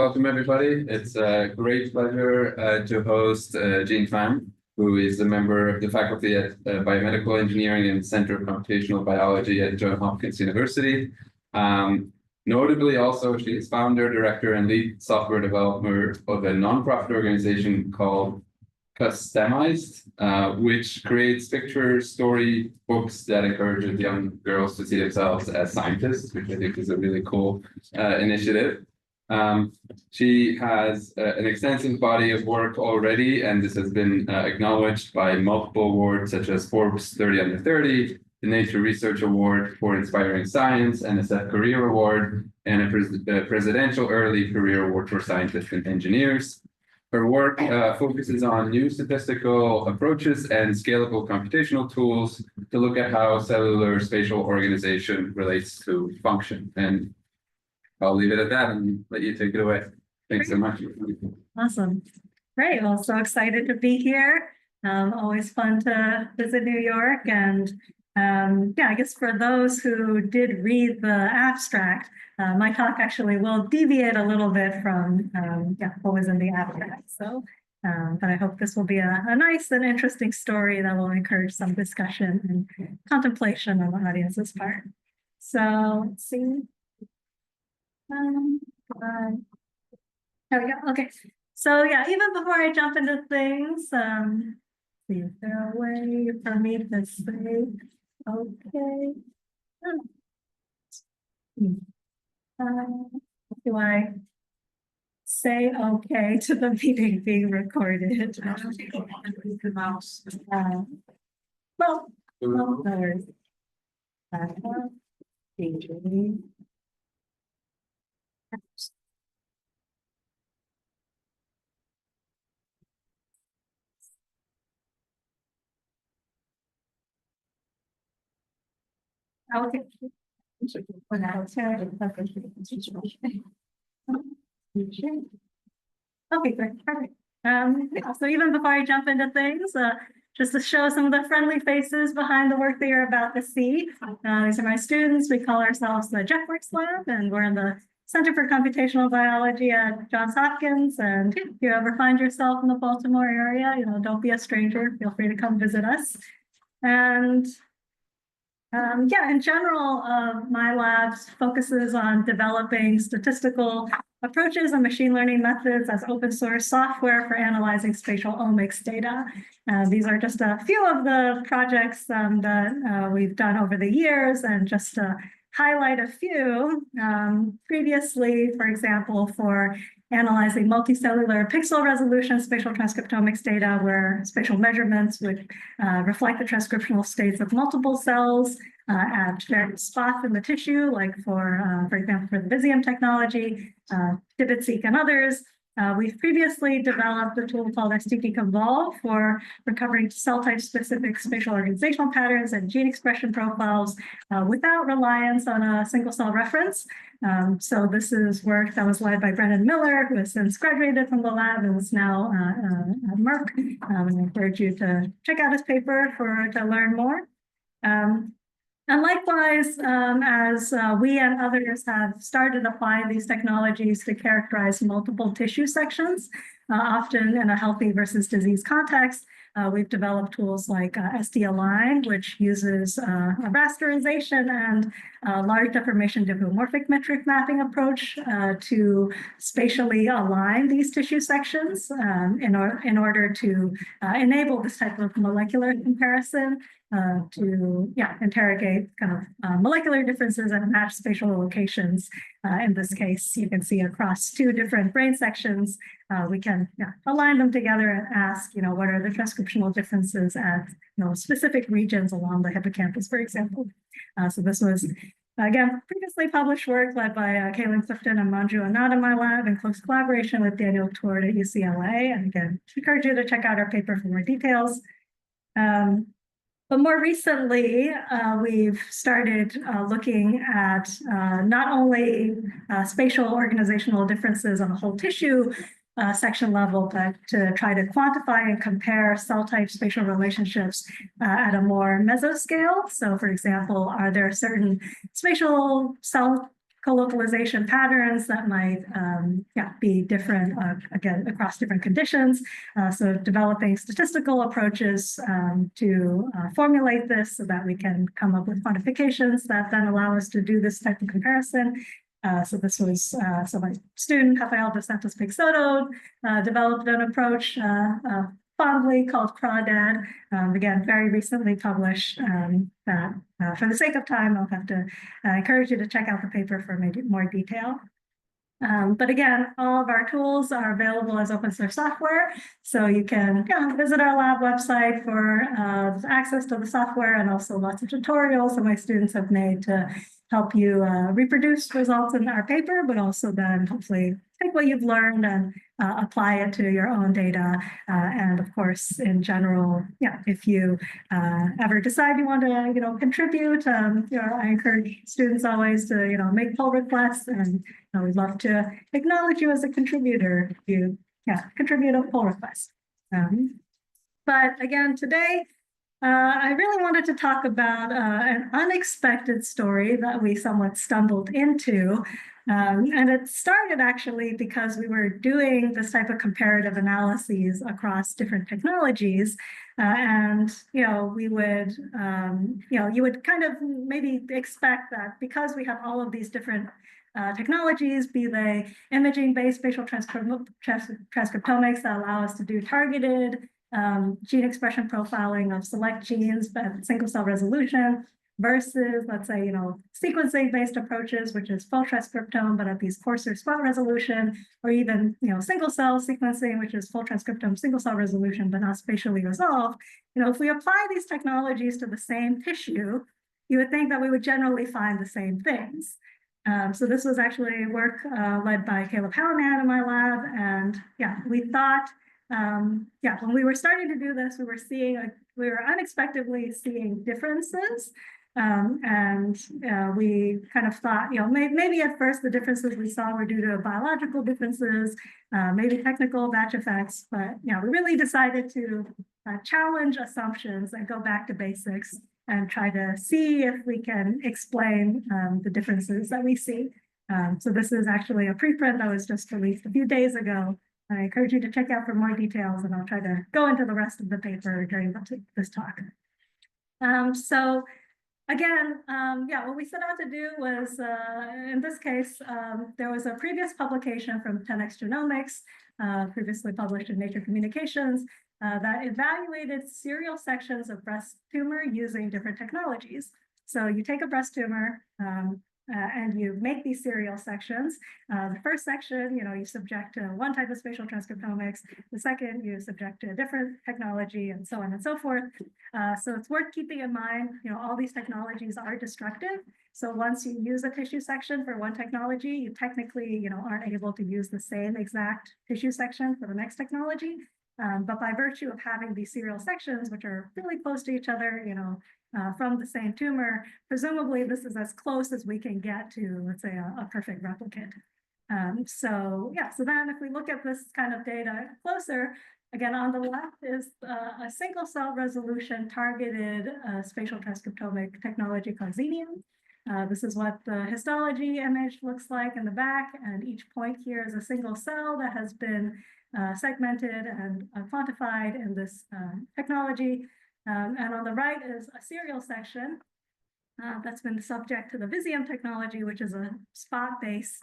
Welcome, everybody. It's a great pleasure to host Jean Pham, who is a member of the faculty at Biomedical Engineering and Center of Computational Biology at Johns Hopkins University. Notably, also, she is founder, director, and lead software developer of a nonprofit organization called Customized, which creates picture story books that encourages young girls to see themselves as scientists, which I think is a really cool initiative. She has an extensive body of work already, and this has been acknowledged by multiple awards such as Forbes 30 Under 30, the Nature Research Award for Inspiring Science, and a SET Career Award, and a Presidential Early Career Award for Scientists and Engineers. Her work focuses on new statistical approaches and scalable computational tools to look at how cellular spatial organization relates to function. And I'll leave it at that and let you take it away. Thanks so much. Awesome. Great. Well, so excited to be here. Always fun to visit New York. And yeah, I guess for those who did read the abstract, my talk actually will deviate a little bit from what was in the abstract. So, but I hope this will be a nice and interesting story that will encourage some discussion and contemplation on the audience's part. So let's see. There we go. Okay. So yeah, even before I jump into things, see if there's a way for me to say, okay. Do I say okay to the meeting being recorded? Well, no worries. Okay. Okay, great, perfect. So even before I jump into things, just to show some of the friendly faces behind the work that you're about to see. These are my students. We call ourselves the JetWorks Lab, and we're in the Center for Computational Biology at Johns Hopkins. And if you ever find yourself in the Baltimore area, don't be a stranger. Feel free to come visit us. And yeah, in general, my lab focuses on developing statistical approaches and machine learning methods as open source software for analyzing spatial omics data. These are just a few of the projects that we've done over the years, and just to highlight a few, previously, for example, for analyzing multicellular pixel resolution spatial transcriptomics data, where spatial measurements would reflect the transcriptional states of multiple cells at various spots in the tissue, like for example, for the Xenium technology, DibitSeq and others. We've previously developed a tool called STP-Convolve for recovering cell type specific spatial organizational patterns and gene expression profiles without reliance on a single cell reference. So this is work that was led by Brennan Miller, who has since graduated from the lab and is now at Merck. I encourage you to check out his paper to learn more. And likewise, as we and others have started applying these technologies to characterize multiple tissue sections, often in a healthy versus disease context, we've developed tools like SD-Align, which uses a rasterization and large deformation diffeomorphic metric mapping approach to spatially align these tissue sections in order to enable this type of molecular comparison to interrogate kind of molecular differences and match spatial locations. In this case, you can see across two different brain sections, we can align them together and ask, what are the transcriptional differences at specific regions along the hippocampus, for example. So this was, again, previously published work led by Kaylin Clifton and Manju Anand in my lab in close collaboration with Daniel Tour at UCLA. And again, I encourage you to check out our paper for more details. But more recently, we've started looking at not only spatial organizational differences on the whole tissue section level, but to try to quantify and compare cell type spatial relationships at a more mesoscale. So for example, are there certain spatial cell colocalization patterns that might be different, again, across different conditions. So developing statistical approaches to formulate this so that we can come up with quantifications that then allow us to do this type of comparison. So this was, so my student, Rafael dos Santos Peixoto, developed an approach fondly called Crawdad, again, very recently published, that for the sake of time, I'll have to encourage you to check out the paper for maybe more detail. But again, all of our tools are available as open source software. So you can visit our lab website for access to the software, and also lots of tutorials that my students have made to help you reproduce results in our paper, but also then hopefully take what you've learned and apply it to your own data. And of course, in general, if you ever decide you want to, contribute, I encourage students always to, make pull requests, and we'd love to acknowledge you as a contributor if you, contribute a pull request. But again, today, I really wanted to talk about an unexpected story that we somewhat stumbled into. And it started actually because we were doing this type of comparative analyses across different technologies. And, we would, you would kind of maybe expect that because we have all of these different technologies, be they imaging-based spatial transcriptomics that allow us to do targeted gene expression profiling of select genes at single cell resolution, versus, let's say, sequencing-based approaches, which is full transcriptome, but at these coarser spot resolution, or even, single cell sequencing, which is full transcriptome, single cell resolution, but not spatially resolved. If we apply these technologies to the same tissue, you would think that we would generally find the same things. So this was actually work led by Caleb Hallaman in my lab, and we thought, when we were starting to do this, we were unexpectedly seeing differences. And we kind of thought, maybe at first the differences we saw were due to biological differences, maybe technical batch effects, but we really decided to challenge assumptions and go back to basics and try to see if we can explain the differences that we see. So this is actually a preprint that was just released a few days ago. I encourage you to check out for more details, and I'll try to go into the rest of the paper during this talk. So again, what we set out to do was, in this case, there was a previous publication from 10x Genomics, previously published in Nature Communications, that evaluated serial sections of breast tumor using different technologies. So you take a breast tumor, and you make these serial sections. The first section, you subject to one type of spatial transcriptomics. The second, you subject to a different technology, and so on and so forth. So it's worth keeping in mind, all these technologies are destructive. So once you use a tissue section for one technology, you technically, aren't able to use the same exact tissue section for the next technology. But by virtue of having these serial sections, which are really close to each other, from the same tumor, presumably this is as close as we can get to, let's say, a perfect replicate. So then if we look at this kind of data closer, again, on the left is a single cell resolution targeted spatial transcriptomic technology called Xenium. This is what the histology image looks like in the back, and each point here is a single cell that has been segmented and quantified in this technology. And on the right is a serial section that's been subject to the Xenium technology, which is a spot-based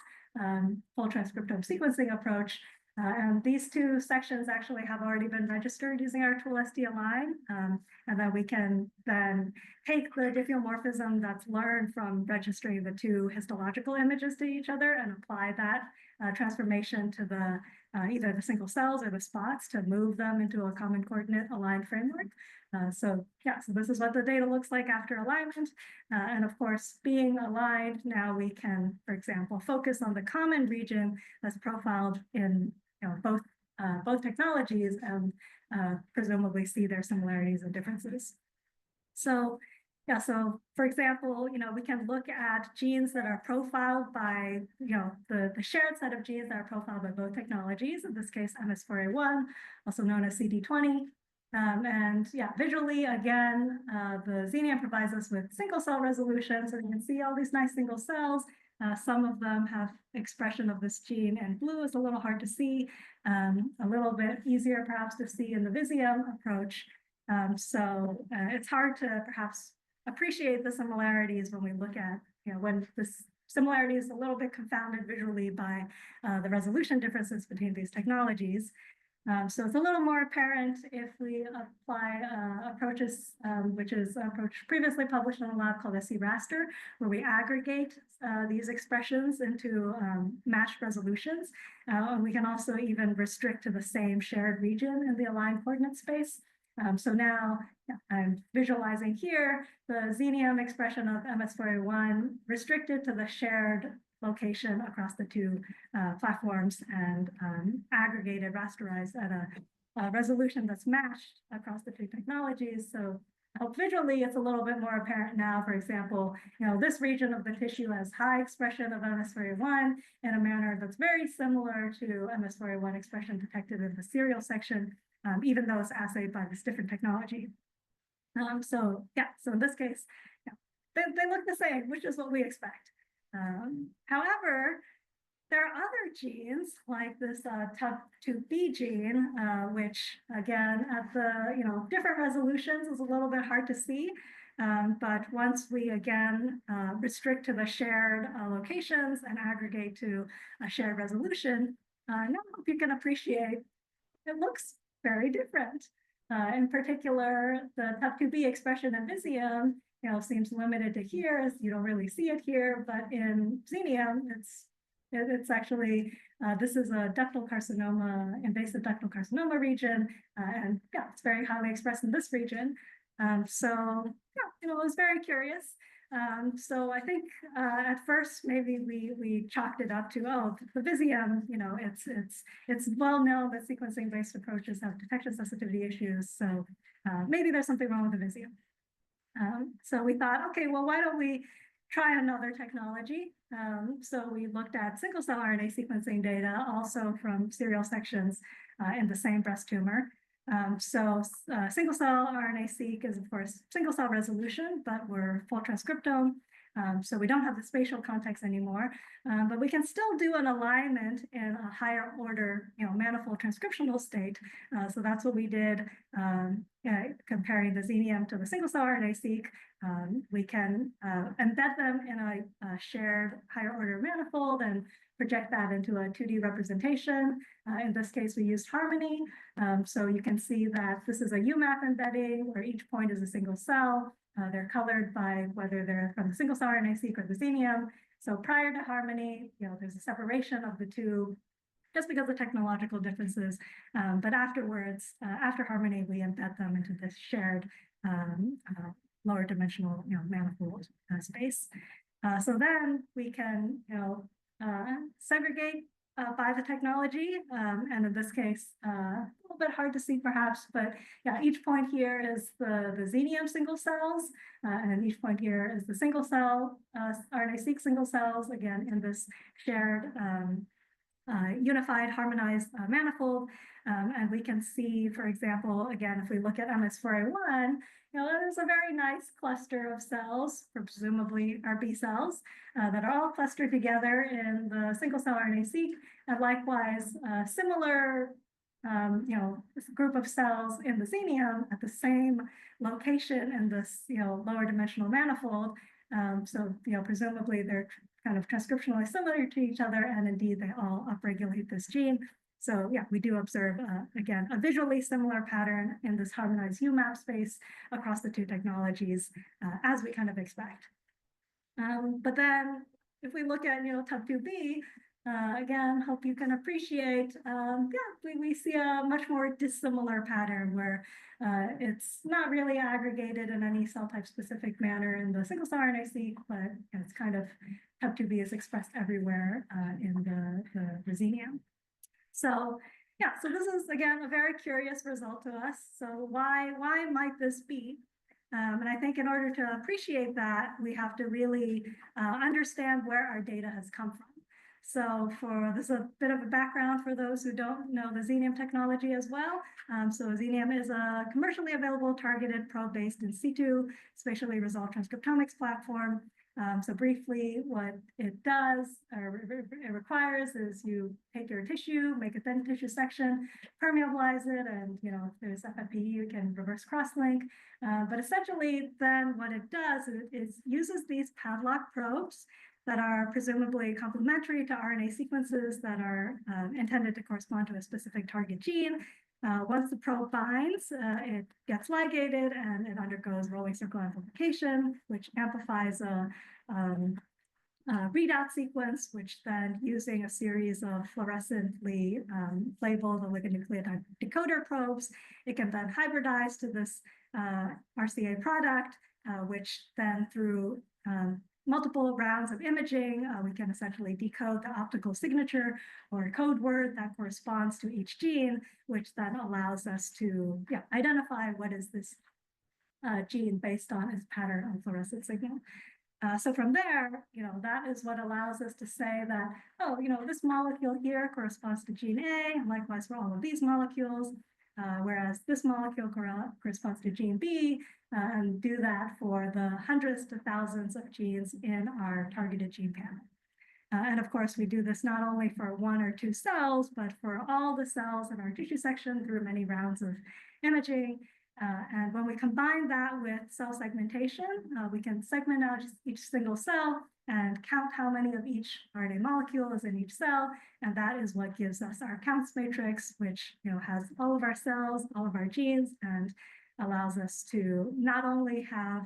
full transcriptome sequencing approach. And these two sections actually have already been registered using our tool SD-Align, and then we can then take the diffeomorphism that's learned from registering the two histological images to each other and apply that transformation to the either the single cells or the spots to move them into a common coordinate aligned framework. So this is what the data looks like after alignment. And of course, being aligned, now we can, for example, focus on the common region that's profiled in both technologies and presumably see their similarities and differences. So so for example, we can look at genes that are profiled by, the shared set of genes that are profiled by both technologies, in this case, MS4A1, also known as CD20. And visually, again, the Xenium provides us with single cell resolution, so you can see all these nice single cells. Some of them have expression of this gene, and blue is a little hard to see, a little bit easier perhaps to see in the Xenium approach. It's hard to perhaps appreciate the similarities when we look at, when this similarity is a little bit confounded visually by the resolution differences between these technologies. So it's a little more apparent if we apply approaches, which is an approach previously published in a lab called SC-raster, where we aggregate these expressions into matched resolutions. And we can also even restrict to the same shared region in the aligned coordinate space. So now I'm visualizing here the Xenium expression of MS4A1 restricted to the shared location across the two platforms and aggregated, rasterized at a resolution that's matched across the two technologies. So I hope visually it's a little bit more apparent now. For example, this region of the tissue has high expression of MS4A1 in a manner that's very similar to MS4A1 expression detected in the serial section, even though it's assayed by this different technology. So in this case, they look the same, which is what we expect. However, there are other genes like this TUB2B gene, which again at the different resolutions is a little bit hard to see. But once we again restrict to the shared locations and aggregate to a shared resolution, now I hope you can appreciate it looks very different. In particular, the TUB2B expression in Xenium seems limited to here, as you don't really see it here, but in Xenium, it's actually, this is a ductal carcinoma, invasive ductal carcinoma region, and it's very highly expressed in this region. I was very curious. So I think at first maybe we chalked it up to, the Xenium, it's well known that sequencing-based approaches have detection sensitivity issues, so maybe there's something wrong with the Xenium. So we thought, okay, well, why don't we try another technology? So we looked at single-cell RNA sequencing data, also from serial sections in the same breast tumor. Single-cell RNA-seq is, of course, single-cell resolution, but we're full transcriptome. So we don't have the spatial context anymore, but we can still do an alignment in a higher order, manifold transcriptional state. So that's what we did, comparing the Xenium to the single-cell RNA-seq. We can embed them in a shared higher order manifold and project that into a 2D representation. In this case, we used Harmony. So you can see that this is a UMAP embedding where each point is a single cell. They're colored by whether they're from the single-cell RNA-seq or the Xenium. So prior to Harmony, there's a separation of the two just because of technological differences. But afterwards, after Harmony, we embed them into this shared lower dimensional manifold space. So then we can segregate by the technology, and in this case, a little bit hard to see perhaps, but each point here is the Xenium single cells, and each point here is the single cell RNA-seq single cells, again, in this shared unified harmonized manifold. And we can see, for example, again, if we look at MS4A1, there's a very nice cluster of cells, presumably our B cells, that are all clustered together in the single cell RNA-seq, and likewise, similar group of cells in the Xenium at the same location in this lower dimensional manifold. Presumably they're kind of transcriptionally similar to each other, and indeed they all upregulate this gene. So we do observe, again, a visually similar pattern in this harmonized UMAP space across the two technologies, as we kind of expect. But then if we look at, TUB2B, again, hope you can appreciate, we see a much more dissimilar pattern where it's not really aggregated in any cell type specific manner in the single cell RNA-seq, but it's kind of, TUB2B is expressed everywhere in the Xenium. So this is, again, a very curious result to us. So why might this be? And I think in order to appreciate that, we have to really understand where our data has come from. So this is a bit of a background for those who don't know the Xenium technology as well. So Xenium is a commercially available targeted probe-based in situ spatially resolved transcriptomics platform. So briefly, what it does or it requires is you take your tissue, make a thin tissue section, permeabilize it, and if there's FFPE, you can reverse cross-link. But essentially, then what it does is uses these padlock probes that are presumably complementary to RNA sequences that are intended to correspond to a specific target gene. Once the probe binds, it gets ligated and it undergoes rolling circle amplification, which amplifies a readout sequence, which then, using a series of fluorescently labeled oligonucleotide decoder probes, it can then hybridize to this RCA product, which then through multiple rounds of imaging, we can essentially decode the optical signature or code word that corresponds to each gene, which then allows us to identify what is this gene based on its pattern on fluorescent signal. So from there, that is what allows us to say that, oh, this molecule here corresponds to gene A, and likewise for all of these molecules, whereas this molecule corresponds to gene B, and do that for the hundreds to thousands of genes in our targeted gene panel. And of course, we do this not only for one or two cells, but for all the cells in our tissue section through many rounds of imaging. And when we combine that with cell segmentation, we can segment out each single cell and count how many of each RNA molecule is in each cell. And that is what gives us our counts matrix, which has all of our cells, all of our genes, and allows us to not only have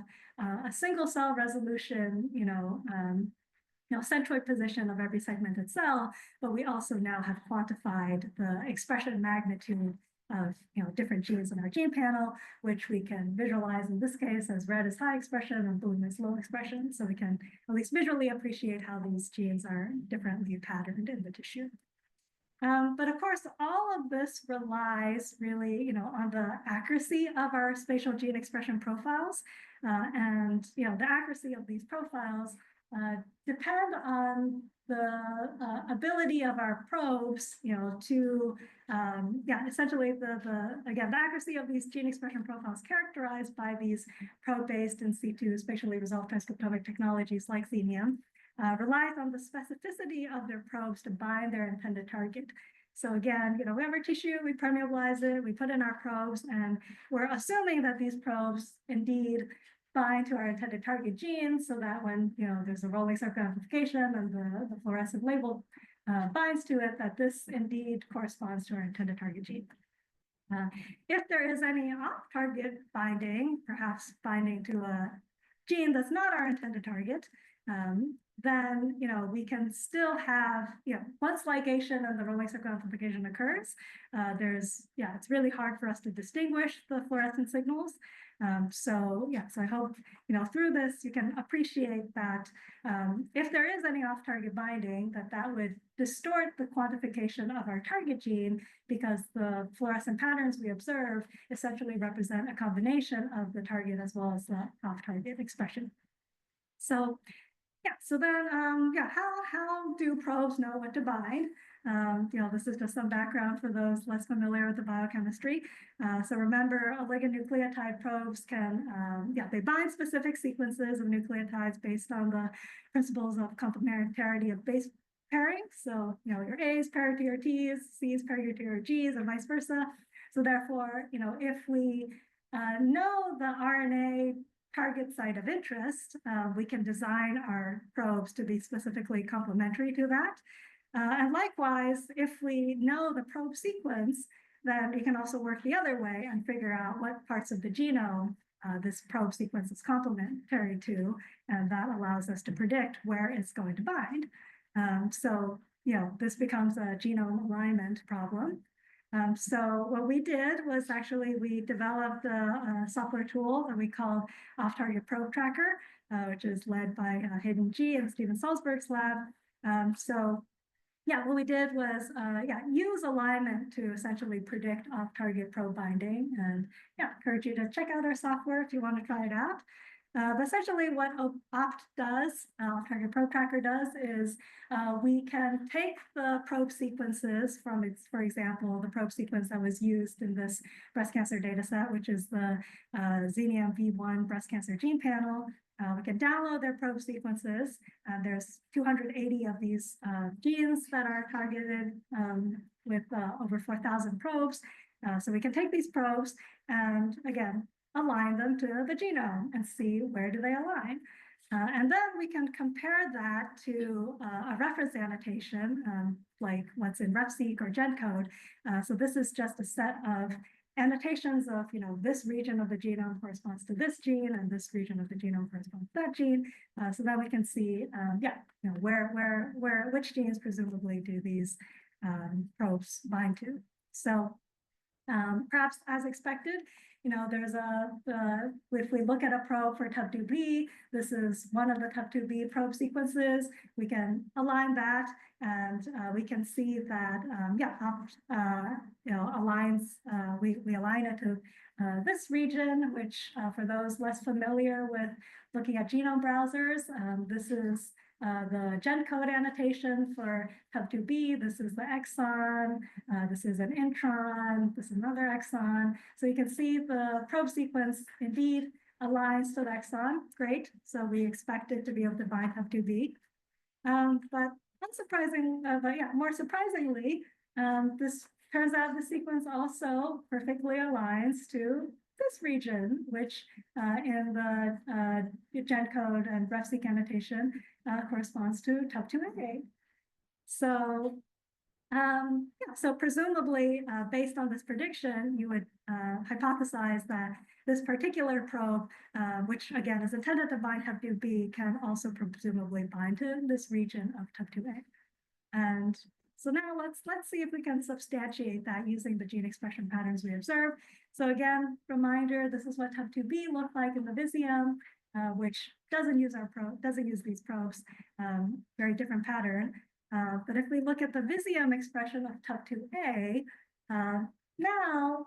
a single cell resolution, centroid position of every segmented cell, but we also now have quantified the expression magnitude of different genes in our gene panel, which we can visualize in this case as red is high expression and blue is low expression. So we can at least visually appreciate how these genes are differently patterned in the tissue. But of course, all of this relies really, on the accuracy of our spatial gene expression profiles. And, the accuracy of these profiles depend on the ability of our probes, to, essentially again, the accuracy of these gene expression profiles characterized by these probe-based in situ spatially resolved transcriptomic technologies like Xenium, relies on the specificity of their probes to bind their intended target. So again, we have our tissue, we permeabilize it, we put in our probes, and we're assuming that these probes indeed bind to our intended target genes so that when, there's a rolling circle amplification and the fluorescent label binds to it, that this indeed corresponds to our intended target gene. If there is any off-target binding, perhaps binding to a gene that's not our intended target, then we can still have, once ligation and the rolling circle amplification occurs, it's really hard for us to distinguish the fluorescent signals. So I hope, through this, you can appreciate that if there is any off-target binding, that would distort the quantification of our target gene, because the fluorescent patterns we observe essentially represent a combination of the target as well as the off-target expression. So then, how do probes know what to bind? This is just some background for those less familiar with the biochemistry. So remember, oligonucleotide probes can, they bind specific sequences of nucleotides based on the principles of complementarity of base pairing. So, your A's pair to your T's, C's pair to your G's, and vice versa. So therefore, if we know the RNA target site of interest, we can design our probes to be specifically complementary to that. And likewise, if we know the probe sequence, then we can also work the other way and figure out what parts of the genome this probe sequence is complementary to, and that allows us to predict where it's going to bind. So, this becomes a genome alignment problem. So what we did was actually we developed a software tool that we call Off-Target Probe Tracker, which is led by Hayden G. and Steven Salzberg's lab. What we did was use alignment to essentially predict off-target probe binding. And encourage you to check out our software if you want to try it out. But essentially what OPT does, Target Probe Tracker does, is we can take the probe sequences from its, for example, the probe sequence that was used in this breast cancer data set, which is the Xenium V1 breast cancer gene panel. We can download their probe sequences. There's 280 of these genes that are targeted with over 4,000 probes. So we can take these probes and, again, align them to the genome and see where do they align. And then we can compare that to a reference annotation, like what's in RefSeq or GenCode. So this is just a set of annotations of, this region of the genome corresponds to this gene, and this region of the genome corresponds to that gene. So that we can see, which genes presumably do these probes bind to. So perhaps as expected, there's if we look at a probe for TUB2B, this is one of the TUB2B probe sequences. We can align that, and we can see that, aligns, we align it to this region, which for those less familiar with looking at genome browsers, this is the GenCode annotation for TUB2B. This is the exon. This is an intron. This is another exon. So you can see the probe sequence indeed aligns to the exon. Great. So we expect it to be able to bind TUB2B. But more surprisingly, this turns out the sequence also perfectly aligns to this region, which in the GenCode and RefSeq annotation corresponds to TUB2A. So, so presumably, based on this prediction, you would hypothesize that this particular probe, which again is intended to bind TUB2B, can also presumably bind to this region of TUB2A. And so now let's see if we can substantiate that using the gene expression patterns we observe. So again, reminder, this is what TUB2B looked like in the Xenium, which doesn't use these probes, very different pattern. But if we look at the Xenium expression of TUB2A, now,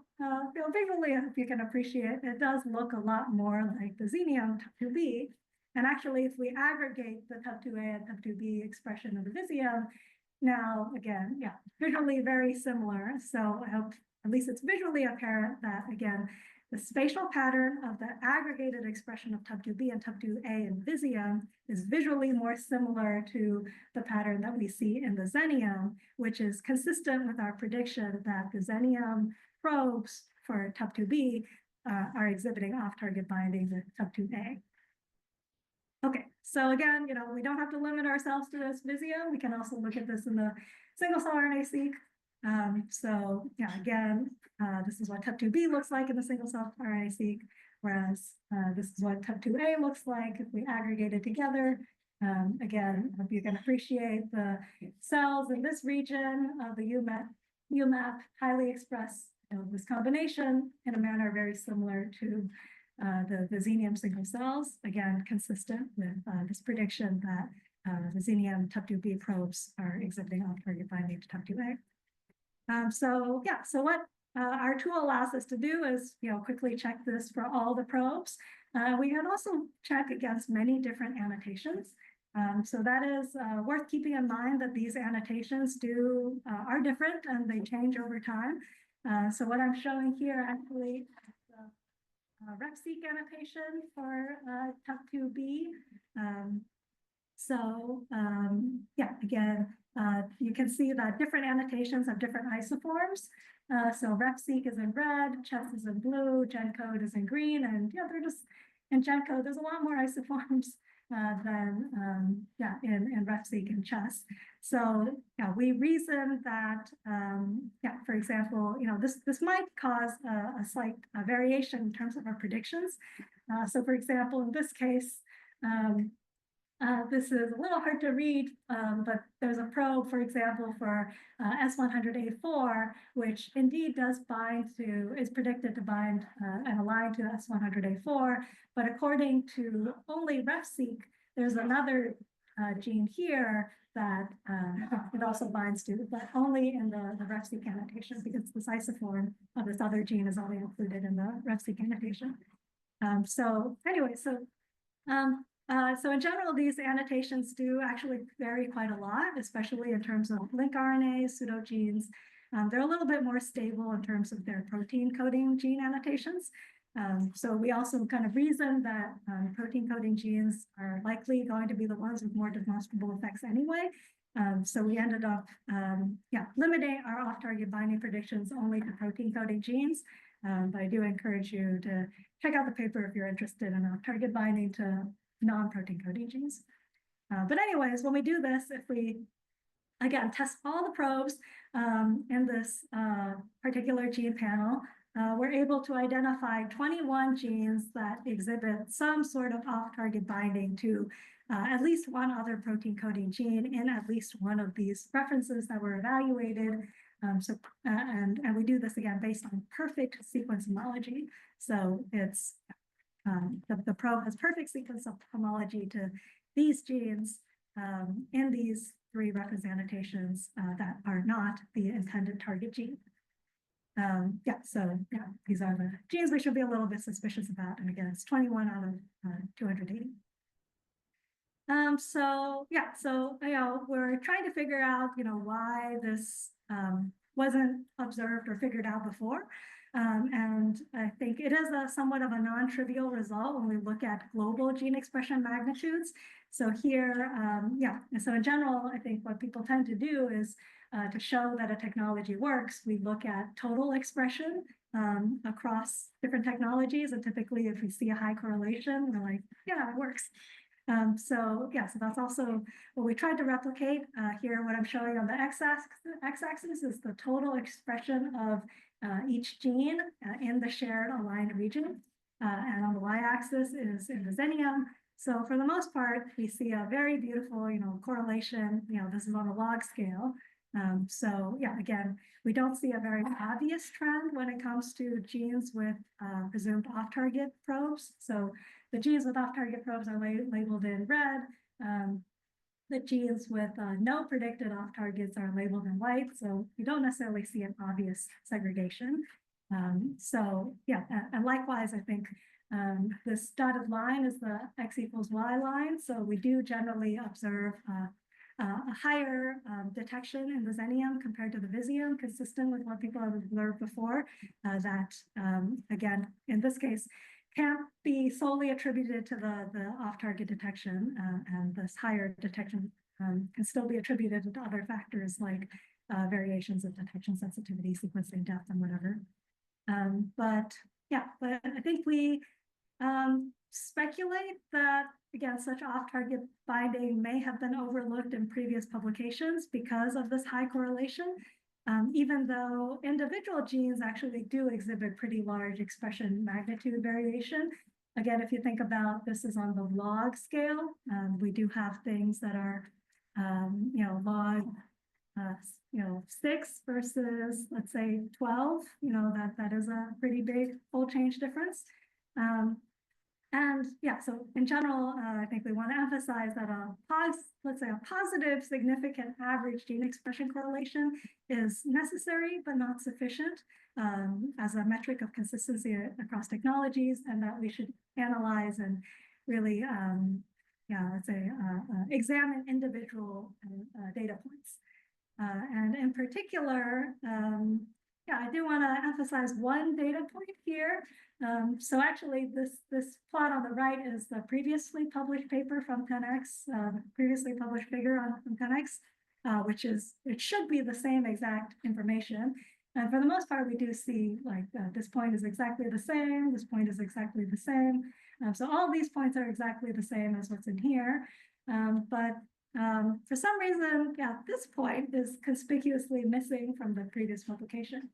visually, if you can appreciate, it does look a lot more like the Xenium TUB2B. And actually, if we aggregate the TUB2A and TUB2B expression of the Xenium, now, again, visually very similar. So I hope at least it's visually apparent that, again, the spatial pattern of the aggregated expression of TUB2B and TUB2A in Xenium is visually more similar to the pattern that we see in the Xenium, which is consistent with our prediction that the Xenium probes for TUB2B are exhibiting off-target binding with TUB2A. Okay, so again, we don't have to limit ourselves to this Xenium. We can also look at this in the single-cell RNA-seq. So yeah, again, this is what TUB2B looks like in the single-cell RNA-seq, whereas this is what TUB2A looks like if we aggregate it together. Again, if you can appreciate the cells in this region of the UMAP highly express this combination in a manner very similar to the Xenium single cells, again, consistent with this prediction that the Xenium TUB2B probes are exhibiting off-target binding to TUB2A. So what our tool allows us to do is, quickly check this for all the probes. We can also check against many different annotations. So that is worth keeping in mind that these annotations are different and they change over time. So what I'm showing here actually RefSeq annotation for TUB2B. Again, you can see that different annotations have different isoforms. So RefSeq is in red, Chess is in blue, GenCode is in green, and they're just in GenCode. There's a lot more isoforms than in RefSeq and Chess. So we reason that for example, this might cause a slight variation in terms of our predictions. So for example, in this case, this is a little hard to read, but there's a probe, for example, for S100A4, which indeed is predicted to bind and align to S100A4. But according to only RefSeq, there's another gene here that it also binds to, but only in the RefSeq annotation, because this isoform of this other gene is only included in the RefSeq annotation. So anyway, so So in general, these annotations do actually vary quite a lot, especially in terms of link RNAs, pseudogenes. They're a little bit more stable in terms of their protein coding gene annotations. So we also kind of reason that protein coding genes are likely going to be the ones with more demonstrable effects anyway. So we ended up limiting our off-target binding predictions only to protein coding genes. But I do encourage you to check out the paper if you're interested in off-target binding to non-protein coding genes. But anyways, when we do this, if we, again, test all the probes in this particular gene panel, we're able to identify 21 genes that exhibit some sort of off-target binding to at least one other protein coding gene in at least one of these references that were evaluated. And we do this again based on perfect sequence homology. So it's the probe has perfect sequence of homology to these genes in these 3 reference annotations that are not the intended target gene. These are the genes we should be a little bit suspicious about. And again, it's 21 out of 280. So we're trying to figure out, why this wasn't observed or figured out before. And I think it is somewhat of a non-trivial result when we look at global gene expression magnitudes. So here, so in general, I think what people tend to do is to show that a technology works, we look at total expression across different technologies. And typically, if we see a high correlation, we're like, yeah, it works. So that's also what we tried to replicate here. What I'm showing on the x-axis is the total expression of each gene in the shared aligned region. And on the y-axis is in the Xenium. So for the most part, we see a very beautiful, correlation. This is on a log scale. Again, we don't see a very obvious trend when it comes to genes with presumed off-target probes. So the genes with off-target probes are labeled in red. The genes with no predicted off-targets are labeled in white. So you don't necessarily see an obvious segregation. And likewise, I think this dotted line is the x equals y line. So we do generally observe a higher detection in the Xenium compared to the Visium, consistent with what people have observed before, again, in this case, can't be solely attributed to the off-target detection, and this higher detection can still be attributed to other factors like variations of detection sensitivity, sequencing depth, and whatever. But I think we speculate that, again, such off-target binding may have been overlooked in previous publications because of this high correlation, even though individual genes actually do exhibit pretty large expression magnitude variation. Again, if you think about this is on the log scale, we do have things that are, log 6 versus, let's say, 12, that is a pretty big fold change difference. So in general, I think we want to emphasize that let's say a positive significant average gene expression correlation is necessary but not sufficient as a metric of consistency across technologies, and that we should analyze and really, examine individual data points. And in particular, I do want to emphasize one data point here. So actually, this plot on the right is the previously published paper from 10x, previously published figure from 10x, it should be the same exact information. And for the most part, we do see like this point is exactly the same, this point is exactly the same. So all these points are exactly the same as what's in here. But for some reason, this point is conspicuously missing from the previous publication.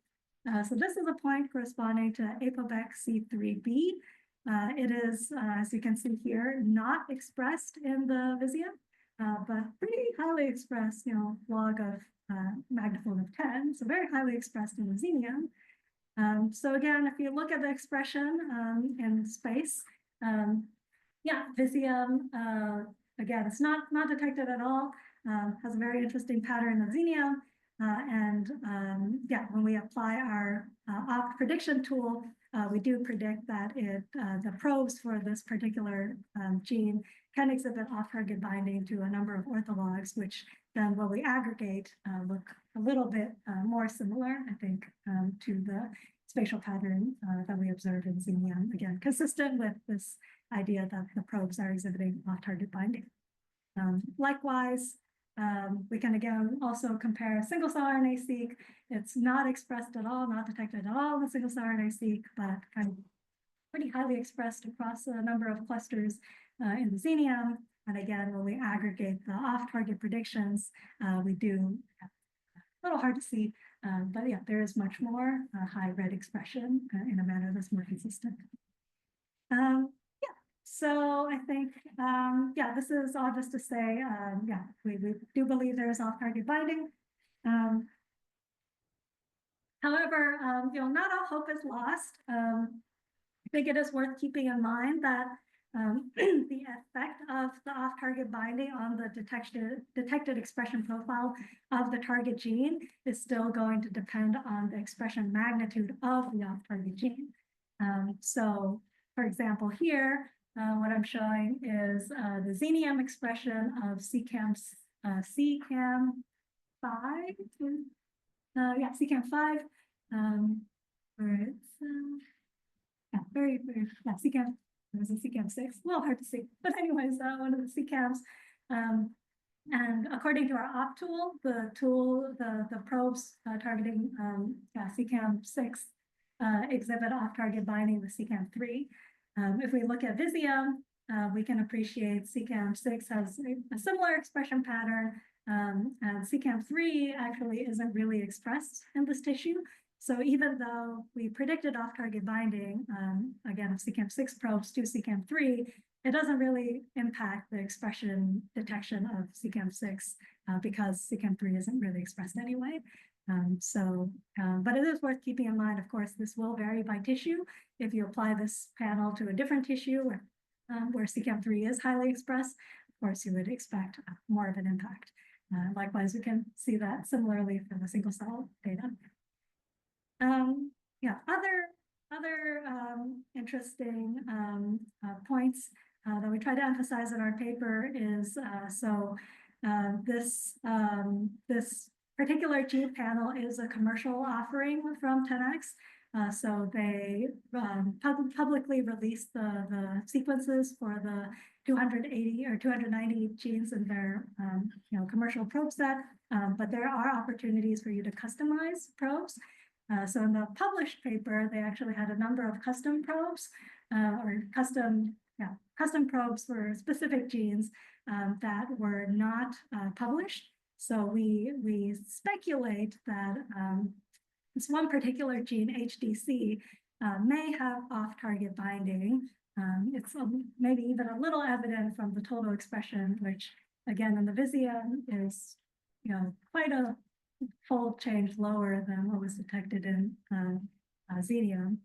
So this is a point corresponding to APOBEC C3b. It is, as you can see here, not expressed in the Visium, but pretty highly expressed, log of magnitude of 10, so very highly expressed in the Xenium. So again, if you look at the expression in space, Visium, again, it's not detected at all, has a very interesting pattern of Xenium. When we apply our opt prediction tool, we do predict that the probes for this particular gene can exhibit off-target binding to a number of orthologs, which then when we aggregate look a little bit more similar, I think, to the spatial pattern that we observe in Xenium, again, consistent with this idea that the probes are exhibiting off-target binding. Likewise, we can again also compare single-cell RNA-seq. It's not expressed at all, not detected at all in single-cell RNA-seq, but kind of pretty highly expressed across a number of clusters in the Xenium. And again, when we aggregate the off-target predictions, we do a little hard to see, but yeah, there is much more high red expression in a manner that's more consistent. So I think, yeah, this is all just to say, yeah, we do believe there is off-target binding. However, not all hope is lost. I think it is worth keeping in mind that the effect of the off-target binding on the detected expression profile of the target gene is still going to depend on the expression magnitude of the off-target gene. So, for example, here, what I'm showing is the Xenium expression of CEACAM5, yeah, CEACAM5, where it's yeah, very, yeah, CEACAM, there was a CEACAM6, a little hard to see, but anyways, one of the CEACAMs. And according to our op tool, the probes targeting yeah, CEACAM6 exhibit off-target binding with CEACAM3. If we look at Visium, we can appreciate CEACAM6 has a similar expression pattern, and CEACAM3 actually isn't really expressed in this tissue. So even though we predicted off-target binding, again, of CEACAM6 probes to CEACAM3, it doesn't really impact the expression detection of CEACAM6 because CEACAM3 isn't really expressed anyway. But it is worth keeping in mind, of course, this will vary by tissue. If you apply this panel to a different tissue where CEACAM3 is highly expressed, of course, you would expect more of an impact. Likewise, we can see that similarly for the single cell data. Yeah, other interesting points that we try to emphasize in our paper is this particular gene panel is a commercial offering from 10x. So they publicly released the sequences for the 280 or 290 genes in their commercial probe set, but there are opportunities for you to customize probes. So in the published paper, they actually had a number of custom probes or custom probes for specific genes that were not published. So we speculate that this one particular gene, HDC, may have off-target binding. It's maybe even a little evident from the total expression, which again in the Visium is quite a fold change lower than what was detected in Xenium.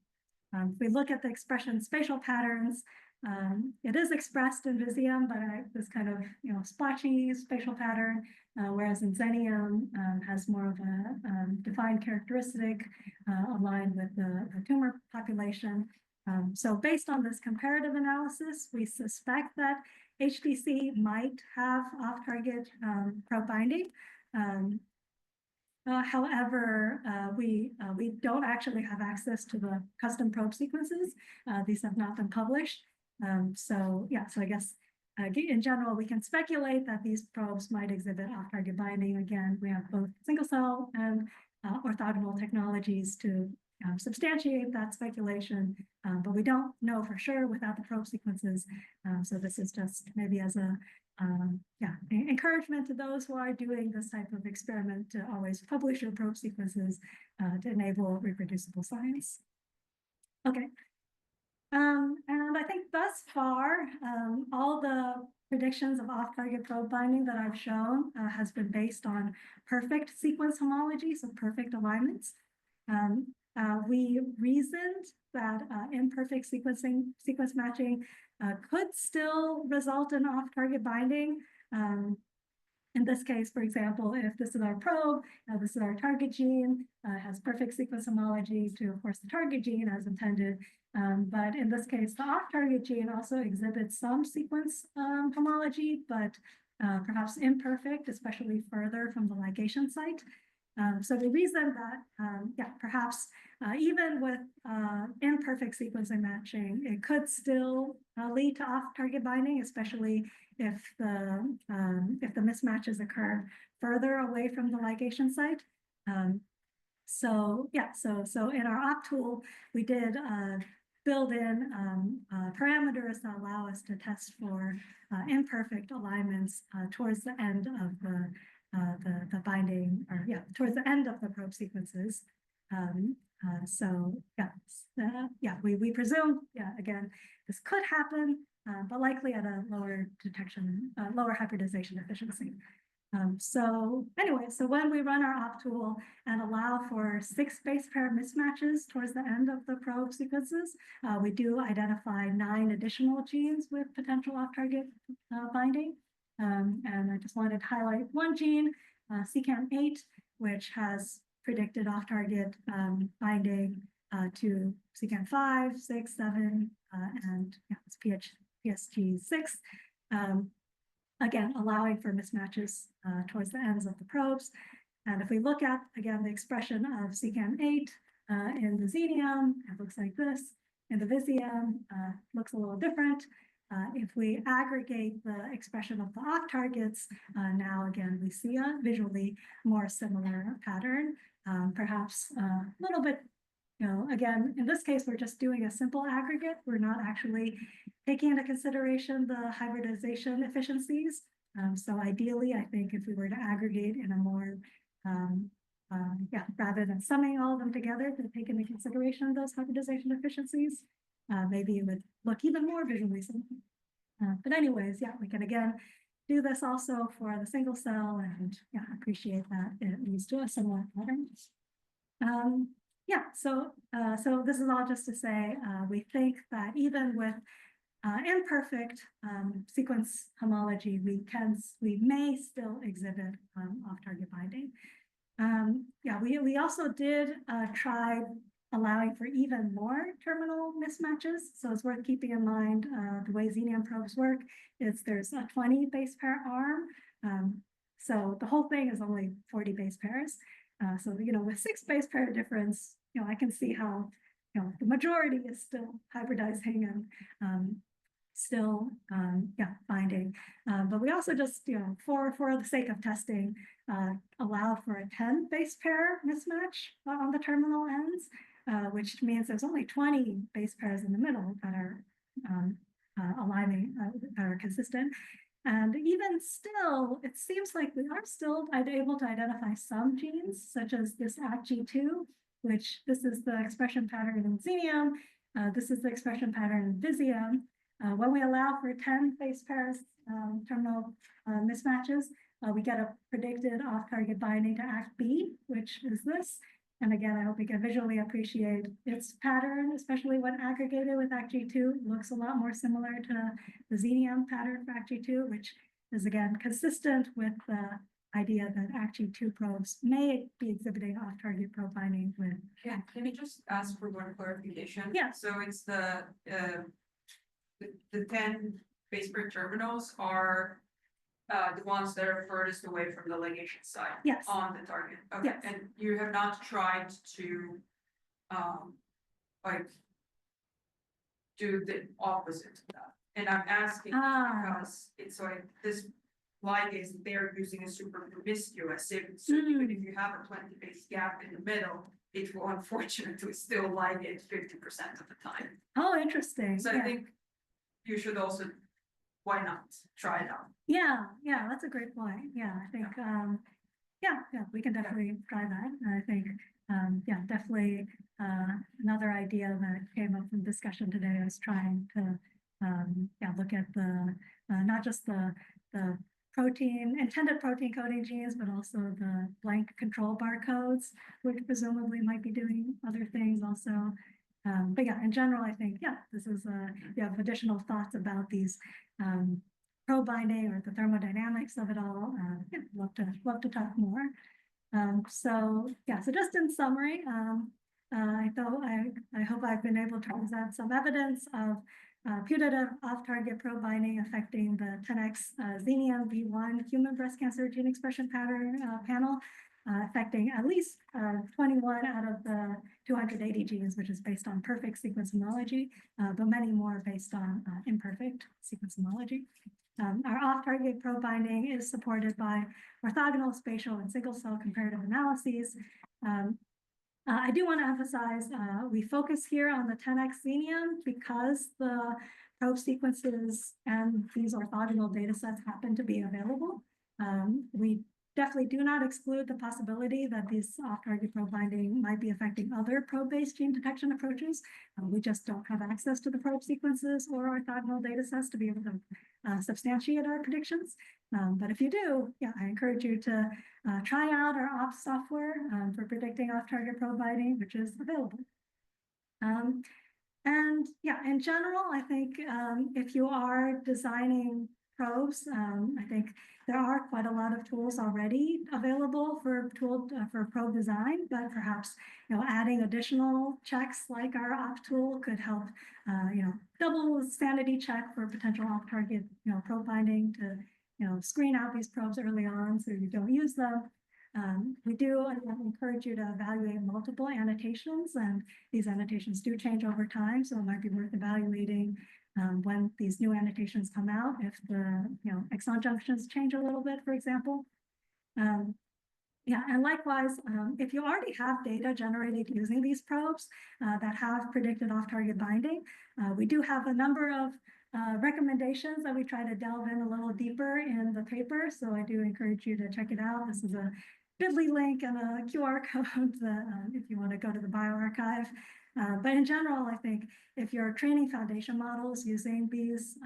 If we look at the expression spatial patterns, it is expressed in Visium, but this kind of splotchy spatial pattern, whereas in Xenium has more of a defined characteristic aligned with the tumor population. So based on this comparative analysis, we suspect that HDC might have off-target probe binding. However, we don't actually have access to the custom probe sequences. These have not been published. So I guess in general, we can speculate that these probes might exhibit off-target binding. Again, we have both single cell and orthogonal technologies to substantiate that speculation, but we don't know for sure without the probe sequences. So this is just maybe as a encouragement to those who are doing this type of experiment to always publish your probe sequences to enable reproducible science. Okay. And I think thus far, all the predictions of off-target probe binding that I've shown has been based on perfect sequence homology, so perfect alignments. We reasoned that imperfect sequence matching could still result in off-target binding. In this case, for example, if this is our probe, this is our target gene, has perfect sequence homology to, of course, the target gene as intended. But in this case, the off-target gene also exhibits some sequence homology, but perhaps imperfect, especially further from the ligation site. So the reason that, perhaps even with imperfect sequencing matching, it could still lead to off-target binding, especially if the mismatches occur further away from the ligation site. So in our op tool, we did build in parameters that allow us to test for imperfect alignments towards the end of the binding, or towards the end of the probe sequences. We presume, again, this could happen, but likely at a lower detection, lower hybridization efficiency. So when we run our op tool and allow for 6 base pair mismatches towards the end of the probe sequences, we do identify 9 additional genes with potential off-target binding. And I just wanted to highlight one gene, CCAM8, which has predicted off-target binding to CCAM5, 6, 7, and it's PSG6. Again, allowing for mismatches towards the ends of the probes. And if we look at, again, the expression of CCAM8 in the Xenium, it looks like this. In the Visium, looks a little different. If we aggregate the expression of the off targets, now again, we see a visually more similar pattern, perhaps a little bit, again, in this case, we're just doing a simple aggregate. We're not actually taking into consideration the hybridization efficiencies. So ideally, I think if we were to aggregate in a more, rather than summing all of them together to take into consideration those hybridization efficiencies, maybe it would look even more visually similar. But anyways, we can again do this also for the single cell, and appreciate that it leads to a similar pattern. So this is all just to say, we think that even with imperfect sequence homology, we may still exhibit off-target binding. We also did try allowing for even more terminal mismatches. So it's worth keeping in mind the way Xenium probes work is there's a 20 base pair arm. So the whole thing is only 40 base pairs. So, with 6 base pair difference, I can see how, the majority is still hybridizing and still, binding. But we also just, for the sake of testing, allow for a 10 base pair mismatch on the terminal ends, which means there's only 20 base pairs in the middle that are aligning, that are consistent. And even still, it seems like we are still able to identify some genes, such as this ACG2, which this is the expression pattern in Xenium. This is the expression pattern in Visium. When we allow for 10 base pairs terminal mismatches, we get a predicted off-target binding to ACB, which is this. And again, I hope you can visually appreciate its pattern, especially when aggregated with ACG2. Looks a lot more similar to the Xenium pattern for ACG2, which is again consistent with the idea that ACG2 probes may be exhibiting off-target probe binding with. Yeah, can you just ask for one clarification? Yeah. So it's the 10 base pair terminals are the ones that are furthest away from the ligation site. Yes. On the target. Okay. Yes. And you have not tried to do the opposite of that. And I'm asking because it's like this ligase they're using a super promiscuous. So even if you have a 20 base gap in the middle, it will unfortunately still ligate 50% of the time. Oh, interesting. So I think you should also, why not try it out? Yeah, that's a great point. Yeah, I think, we can definitely try that. And I think, definitely another idea that came up from discussion today is trying to, look at the, not just the intended protein coding genes, but also the blank control barcodes, which presumably might be doing other things also. But in general, I think, this is, you have additional thoughts about these probe binding or the thermodynamics of it all. Yeah, love to talk more. So yeah, so just in summary, I hope I've been able to present some evidence of putative off-target probe binding affecting the 10x Xenium V1 human breast cancer gene expression pattern panel, affecting at least 21 out of the 280 genes, which is based on perfect sequence homology, but many more based on imperfect sequence homology. Our off-target probe binding is supported by orthogonal, spatial, and single-cell comparative analyses. I do want to emphasize, we focus here on the 10x Xenium because the probe sequences and these orthogonal data sets happen to be available. We definitely do not exclude the possibility that these off-target probe binding might be affecting other probe-based gene detection approaches. We just don't have access to the probe sequences or orthogonal data sets to be able to substantiate our predictions. But if you do, yeah, I encourage you to try out our off software for predicting off-target probe binding, which is available. And yeah, in general, I think if you are designing probes, I think there are quite a lot of tools already available for probe design, but perhaps adding additional checks like our off tool could help double sanity check for potential off-target probe binding to screen out these probes early on so you don't use them. We do encourage you to evaluate multiple annotations, and these annotations do change over time, so it might be worth evaluating when these new annotations come out, if the exon junctions change a little bit, for example. Yeah, and likewise, if you already have data generated using these probes that have predicted off-target binding, we do have a number of recommendations that we try to delve in a little deeper in the paper. So I do encourage you to check it out. This is a bit.ly link and a QR code that, if you want to go to the bioRxiv. But in general, I think if you're training foundation models using these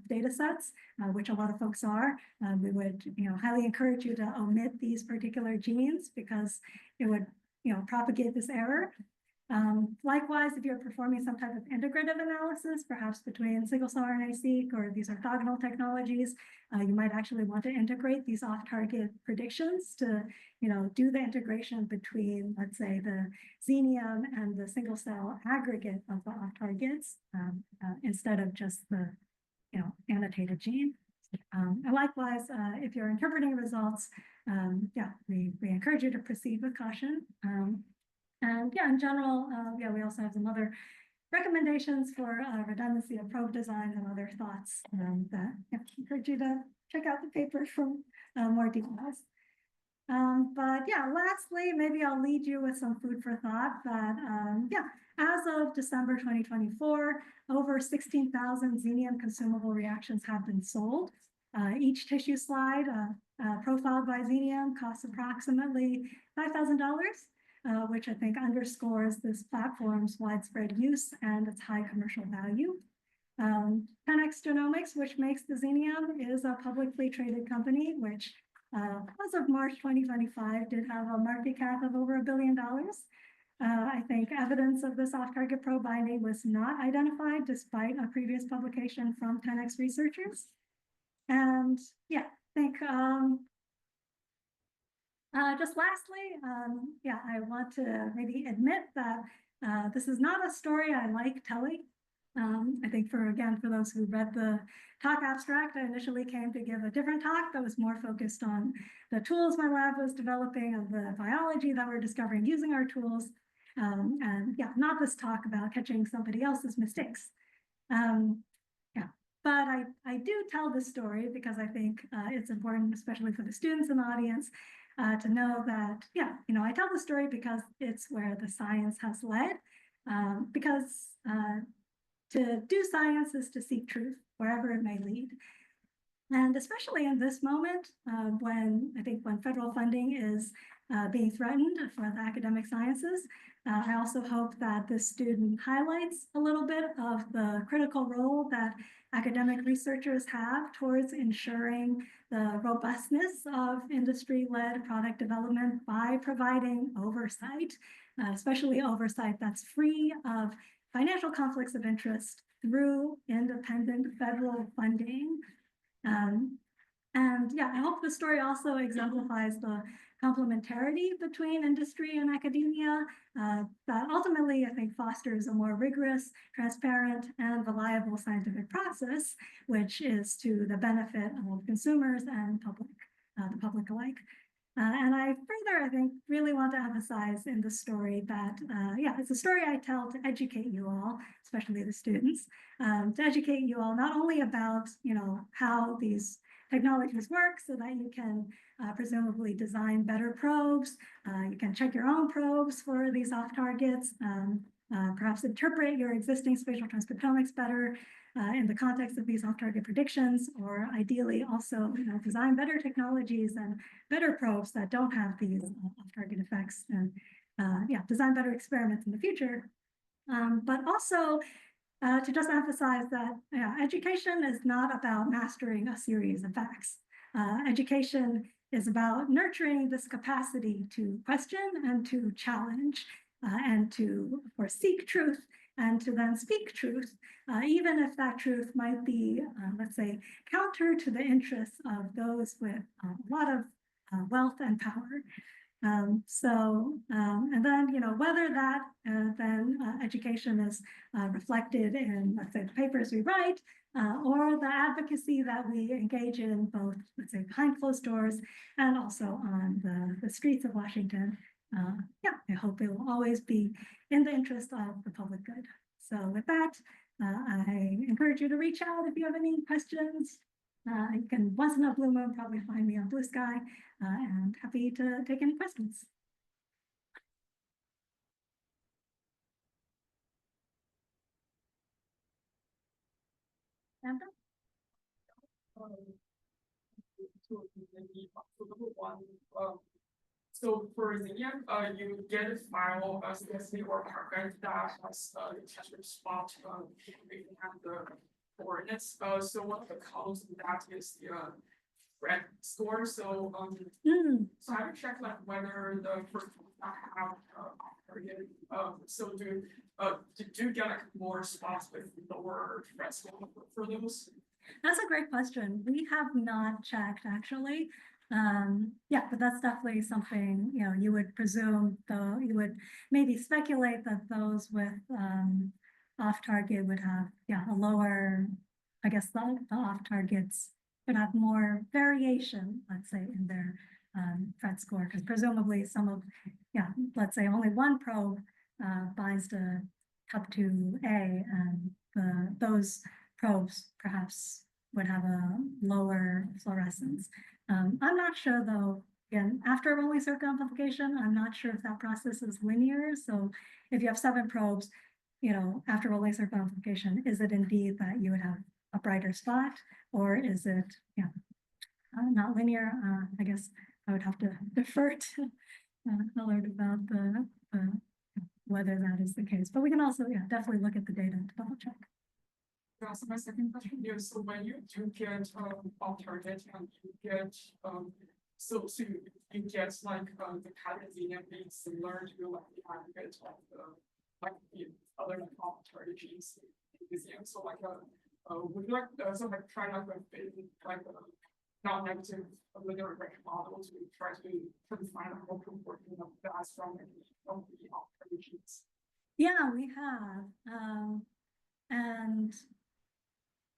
data sets, which a lot of folks are, we would highly encourage you to omit these particular genes because it would propagate this error. Likewise, if you're performing some type of integrative analysis, perhaps between single-cell RNA-seq or these orthogonal technologies, you might actually want to integrate these off-target predictions to, do the integration between, let's say, the Xenium and the single-cell aggregate of the off-targets instead of just the, annotated gene. And likewise, if you're interpreting results, yeah, we encourage you to proceed with caution. And yeah, in general, yeah, we also have some other recommendations for redundancy of probe designs and other thoughts that I encourage you to check out the paper for more details. But yeah, lastly, maybe I'll lead you with some food for thought that, yeah, as of December 2024, over 16,000 Xenium consumable reactions have been sold. Each tissue slide profiled by Xenium costs approximately $5,000. Which I think underscores this platform's widespread use and its high commercial value. 10x Genomics, which makes the Xenium, is a publicly traded company, which as of March 2025 did have a market cap of over $1 billion. I think evidence of this off-target probe binding was not identified despite a previous publication from 10x researchers. And yeah, I think just lastly, yeah, I want to maybe admit that this is not a story I like telling. I think for those who read the talk abstract, I initially came to give a different talk that was more focused on the tools my lab was developing and the biology that we're discovering using our tools. And yeah, not this talk about catching somebody else's mistakes. Yeah, but I do tell this story because I think it's important, especially for the students in the audience, to know that, yeah, I tell the story because it's where the science has led, because to do science is to seek truth wherever it may lead. And especially in this moment, when federal funding is being threatened for the academic sciences, I also hope that this student highlights a little bit of the critical role that academic researchers have towards ensuring the robustness of industry-led product development by providing oversight, especially oversight that's free of financial conflicts of interest through independent federal funding. And yeah, I hope the story also exemplifies the complementarity between industry and academia that ultimately, I think, fosters a more rigorous, transparent, and reliable scientific process, which is to the benefit of consumers and the public alike. And I further, I think, really want to emphasize in the story that, yeah, it's a story I tell to educate you all, especially the students, to educate you all not only about, how these technologies work so that you can presumably design better probes, you can check your own probes for these off targets, perhaps interpret your existing spatial transcriptomics better, in the context of these off-target predictions, or ideally also design better technologies and better probes that don't have these off-target effects, and yeah, design better experiments in the future. But also to just emphasize that education is not about mastering a series of facts. Education is about nurturing this capacity to question and to challenge and to, of course, seek truth and to then speak truth, even if that truth might be, let's say, counter to the interests of those with a lot of wealth and power. And then, whether that then education is reflected in, let's say, the papers we write, or the advocacy that we engage in both, let's say, behind closed doors and also on the streets of Washington. Yeah, I hope it will always be in the interest of the public good. So with that, I encourage you to reach out if you have any questions. You can, once in a blue moon, probably find me on Blue Sky, and happy to take any questions. Amber? So for Xenium, you get a file as CSV or target that has the tensor spot, you have the coordinates. So one of the columns in that is the red score. So so I have to check like whether the first one that have target. So do you get like more spots with lower red score for those? That's a great question. We have not checked actually. Yeah, but that's definitely something, you would presume, though, you would maybe speculate that those with off target would have, a lower, I guess the off targets would have more variation, let's say, in their FRET score, because presumably some of, let's say only one probe binds to CUP2A, and those probes perhaps would have a lower fluorescence. I'm not sure though, again, after only circumamplification, I'm not sure if that process is linear. So if you have 7 probes, after only circumamplification, is it indeed that you would have a brighter spot, or is it, not linear? I guess I would have to defer to Allard about the whether that is the case. But we can also, definitely look at the data to double check. So my second question is, so when you do get off target and you get so you get like the pattern Xenium being similar to like the aggregate of the other off target genes in Xenium. So like would you like try like a non-negative linear regression model to try to find a whole proportion of the astronomy of the off target genes? Yeah, we have. And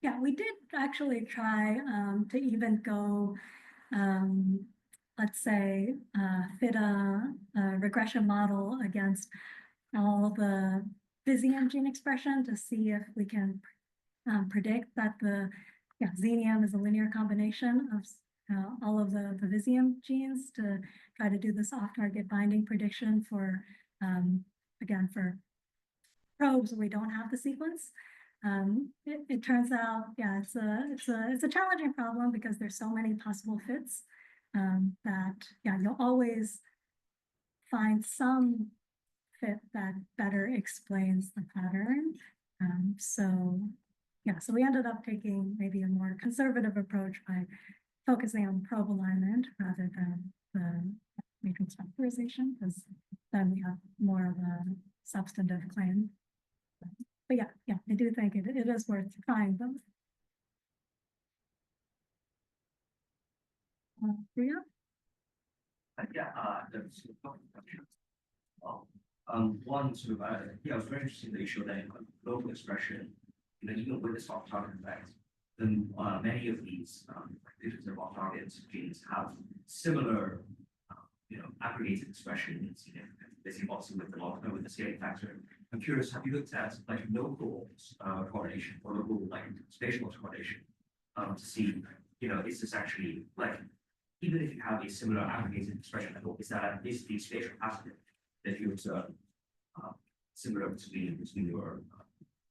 yeah, we did actually try to even go, let's say, fit a regression model against all the Xenium gene expression to see if we can predict that the Xenium is a linear combination of all of the Xenium genes to try to do this off-target binding prediction for, again, for probes where we don't have the sequence. It turns out, it's a challenging problem because there's so many possible fits that you'll always find some fit that better explains the pattern. So we ended up taking maybe a more conservative approach by focusing on probe alignment rather than the matrix factorization, because then we have more of a substantive claim. But I do think it is worth trying both. Priya? There's a couple of questions. Well, one sort of, I was very interested that you showed that in local expression, even with the soft target effect, then many of these these are off target genes have similar, aggregated expression in Xenium. They seem also with the scaling factor. I'm curious, have you looked at like local correlation or local like spatial correlation to see, is this actually like even if you have a similar aggregated expression level, is the spatial aspect that you observe similar between your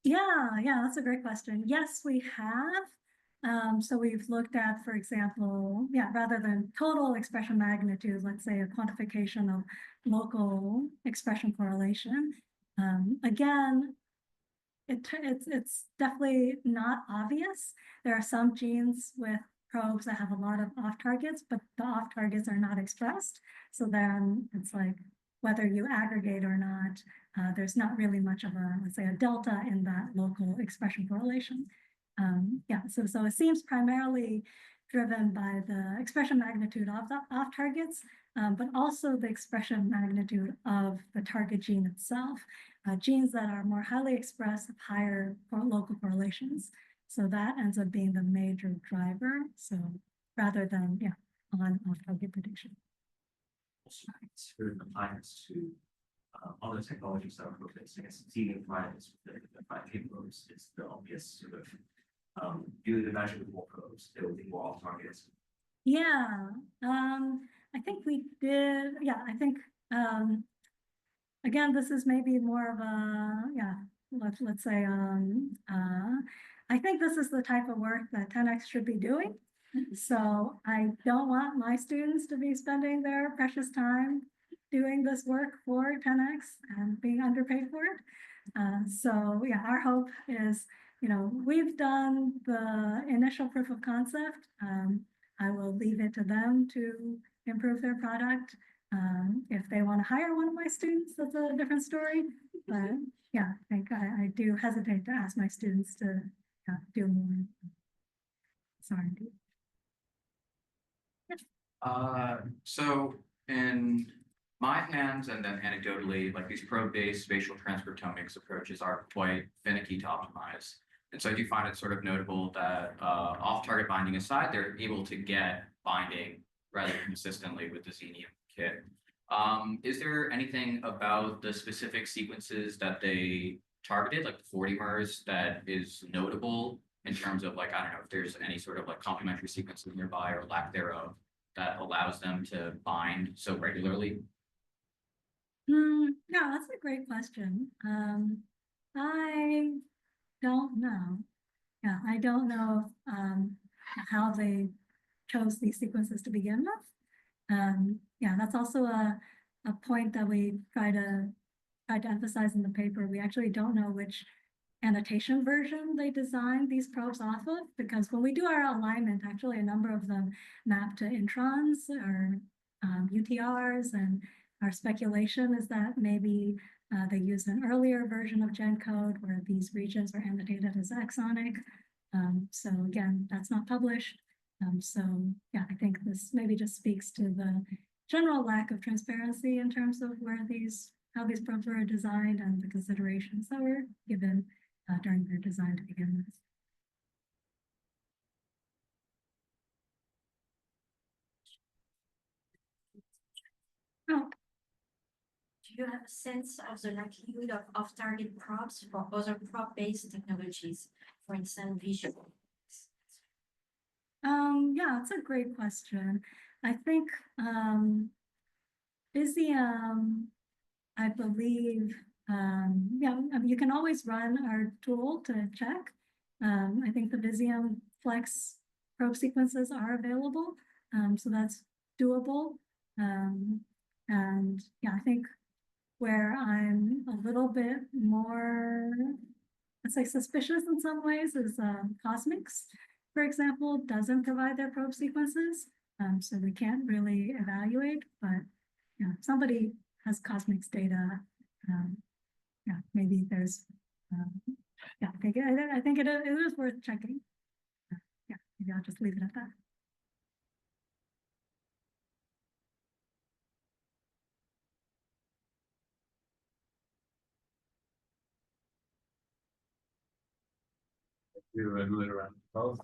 Yeah, that's a great question. Yes, we have. So we've looked at, for example, rather than total expression magnitude, let's say a quantification of local expression correlation. Again, it's definitely not obvious. There are some genes with probes that have a lot of off targets, but the off targets are not expressed. So then it's like whether you aggregate or not, there's not really much of a, let's say, a delta in that local expression correlation. So it seems primarily driven by the expression magnitude of the off targets, but also the expression magnitude of the target gene itself. Genes that are more highly expressed have higher local correlations. So that ends up being the major driver. So rather than, on target prediction. also considered compliance to other technologies that are focused. I guess Xenium compliance with the 5K probes is the obvious sort of you imagine with more probes, there will be more off targets. I think we did, I think again, this is maybe more of a, let's say, I think this is the type of work that 10X should be doing. So I don't want my students to be spending their precious time doing this work for 10X and being underpaid for it. So our hope is, we've done the initial proof of concept. I will leave it to them to improve their product. If they want to hire one of my students, that's a different story. But I think I do hesitate to ask my students to do more. Sorry. So in my hands, and then anecdotally, like these probe-based spatial transcriptomics approaches are quite finicky to optimize. And so I do find it sort of notable that off-target binding aside, they're able to get binding rather consistently with the Xenium kit. Is there anything about the specific sequences that they targeted, like the 40mers, that is notable in terms of like, I don't know if there's any sort of like complementary sequences nearby or lack thereof that allows them to bind so regularly? Yeah, that's a great question. I don't know. I don't know how they chose these sequences to begin with. That's also a point that we try to emphasize in the paper. We actually don't know which annotation version they designed these probes off of, because when we do our alignment, actually a number of them map to introns or UTRs, and our speculation is that maybe they used an earlier version of GenCode where these regions were annotated as exonic. So again, that's not published. I think this maybe just speaks to the general lack of transparency in terms of how these probes were designed and the considerations that were given during their design to begin with. Oh. Do you have a sense of the likelihood of off-target probes for other probe-based technologies, for instance, visual? It's a great question. I think Xenium, I believe, you can always run our tool to check. I think the Xenium Flex probe sequences are available, so that's doable. I think where I'm a little bit more, let's say, suspicious in some ways is Cosmics, for example, doesn't provide their probe sequences, so we can't really evaluate. But somebody has Cosmics data. Maybe there's. I think it is worth checking. Maybe I'll just leave it at that. Do another round of calls.